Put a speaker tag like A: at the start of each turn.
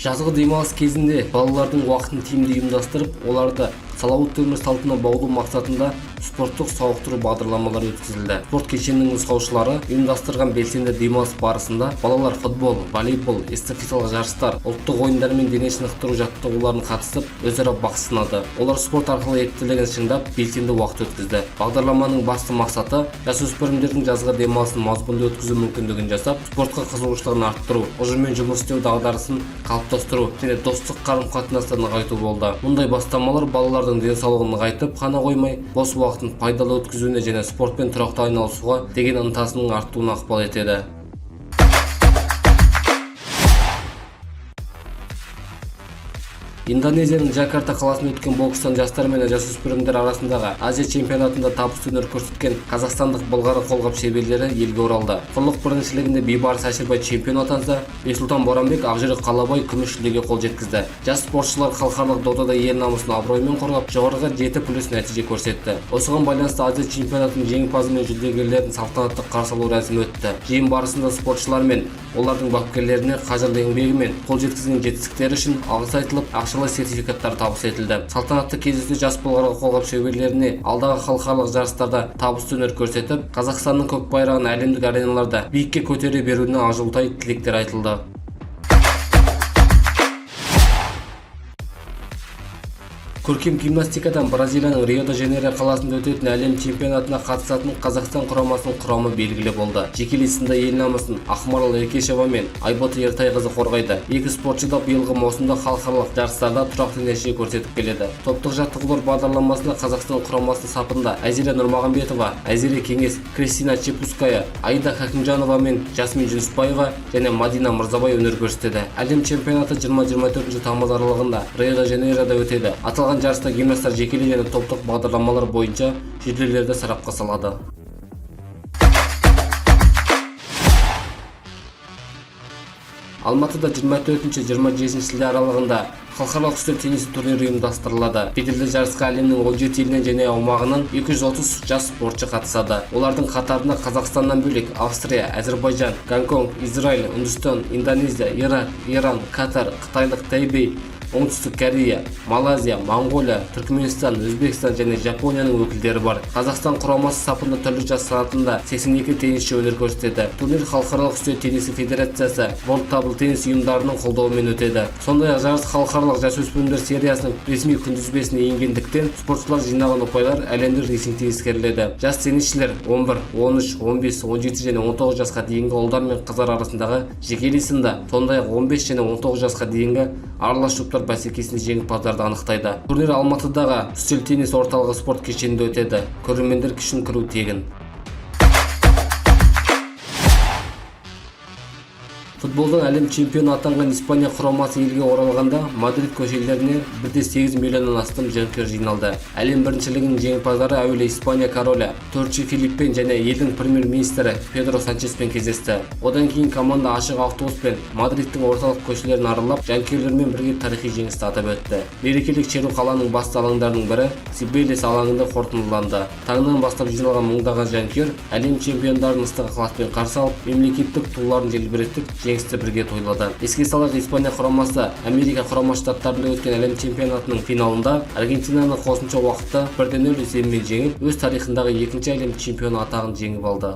A: Жазғы демалыс кезінде балалардың уақытын тиімді ұйымдастырып, оларды салауатты өмір салтына баулу мақсатында спорттық сауықтыру бағдарламалары өткізілді. Спорт кешенінің нұсқаушылары ұйымдастырған белсенді демалыс барысында балалар футбол, волейбол, эстафеталық жарыстар, ұлттық ойындар мен дене шынықтыру жаттығуларына қатысып, өзара бақ сынады. Олар спорт арқылы ептілігін шыңдап, белсенді уақыт өткізді. Бағдарламаның басты мақсаты жасөспірімдердің жазғы демалысын мазмұнды өткізу мүмкіндігін жасап, спортқа қызығушылығын арттыру, ұжыммен жұмыс істеу дағдарысын қалыптастыру және достық қарым-қатынасты нығайту болды. Мұндай бастамалар балалардың денсаулығын нығайтып қана қоймай, бос уақытын пайдалы өткізуіне және спортпен тұрақты айналысуға деген ынтасының артуына ықпал етеді. Индонезияның Джакарта қаласында өткен бокстан жастар мен жасөспірімдер арасындағы Азия чемпионатында табысты өнер көрсеткен қазақстандық былғары қолғап шеберлері елге оралды. Құрлық біріншілігінде Бейбарыс Әшірбай чемпион атанса, Бексұлтан Боранбек, Ақжүрек Қалабай күміс жүлдеге қол жеткізді. Жас спортшылар халықаралық додада ел намысын абыроймен қорғап, жоғарғы 7+ нәтиже көрсетті. Осыған байланысты Азия чемпионатының жеңімпазы мен жүлдегерлерін салтанатты қарсы алу рәсімі өтті. Жиын барысында спортшылар мен олардың бапкерлеріне қажырлы еңбегі мен қол жеткізген жетістіктері үшін алғыс айтылып, ақшалай сертификаттар табыс етілді. Салтанатты кездесуде жас былғары қолғап шеберлеріне алдағы халықаралық жарыстарда табысты өнер көрсетіп, Қазақстанның көк байрағын әлемдік ареналарда биікке көтере беруіне ақжолтай тілектер айтылды. Көркем гимнастикадан Бразилияның Рио-де-Жанейро қаласында өтетін әлем чемпионатына қатысатын Қазақстан құрамасының құрамы белгілі болды. Жекелей сында ел намысын Ақмарал Еркешева мен Айбота Ертайқызы қорғайды. Екі спортшы да биылғы маусымда халықаралық жарыстарда тұрақты нәтиже көрсетіп келеді. Топтық жаттығулар бағдарламасында Қазақстан құрамасының сапында Әзира Нұрмағамбетова, Әзире Кеңес, Кристина Чепуская, Аида Хакимжанова мен Жасмин Жүнісбаева және Мадина Мырзабай өнер көрсетеді. Әлем чемпионаты 20-24 тамыз аралығында Рио-де-Жанейрода өтеді. Аталған жарыста гимнасттар жекелей және топтық бағдарламалар бойынша жүлделерді сарапқа салады. Алматыда 24-27 шілде аралығында халықаралық үстел теннисі турнирі ұйымдастырылады. Беделді жарысқа әлемнің 17 елінен және аумағынан 230 жас спортшы қатысады. Олардың қатарында Қазақстаннан бөлек Австрия, Әзербайжан, Гонконг, Израиль, Үндістан, Индонезия, Ирак, Иран, Катар, Қытайлық Тайбэй, Оңтүстік Корея, Малайзия, Моңғолия, Түркменстан, Өзбекстан және Жапонияның өкілдері бар. Қазақстан құрамасы сапында түрлі жас санатында 82 теннисші өнер көрсетеді. Турнир халықаралық үстел теннисі федерациясы World Table Tennis ұйымдарының қолдауымен өтеді. Сондай-ақ жарыс халықаралық жасөспірімдер сериясының ресми күнтізбесіне енгендіктен спортшылар жинаған ұпайлар әлемдік рейтингте ескеріледі. Жас теннисшілер 11, 13, 15, 17 және 19 жасқа дейінгі ұлдар мен қыздар арасындағы жекелей сында, сондай-ақ 15 және 19 жасқа дейінгі аралас жұптар бәсекесінде жеңімпаздарды анықтайды. Турнир Алматыдағы үстел теннис орталығы спорт кешенінде өтеді. Көрермендер үшін кіру тегін. Футболдан әлем чемпионы атанған Испания құрамасы елге оралғанда Мадрид көшелеріне 1,8 миллионнан астам жанкүйер жиналды. Әлем біріншілігінің жеңімпаздары әуелі Испания королі Торчи Филиппен және елдің премьер-министрі Педро Санчеспен кездесті. Одан кейін команда ашық автобуспен Мадридтің орталық көшелерін аралап, жанкүйерлермен бірге тарихи жеңісті атап өтті. Мерекелік шеру қаланың басты алаңдарының бірі Сибелес алаңында қорытындыланды. Таңнан бастап жиналған мыңдаған жанкүйер әлем чемпиондарын ыстық ықыласпен қарсы алып, мемлекеттік туларын желбіретіп, жеңісті бірге тойлады. Еске салайық, Испания құрамасы Америка құрама штаттарында өткен әлем чемпионатының финалында Аргентинаны қосымша уақытта 1-0 есебімен жеңіп, өз тарихындағы екінші әлем чемпионы атағын жеңіп алды.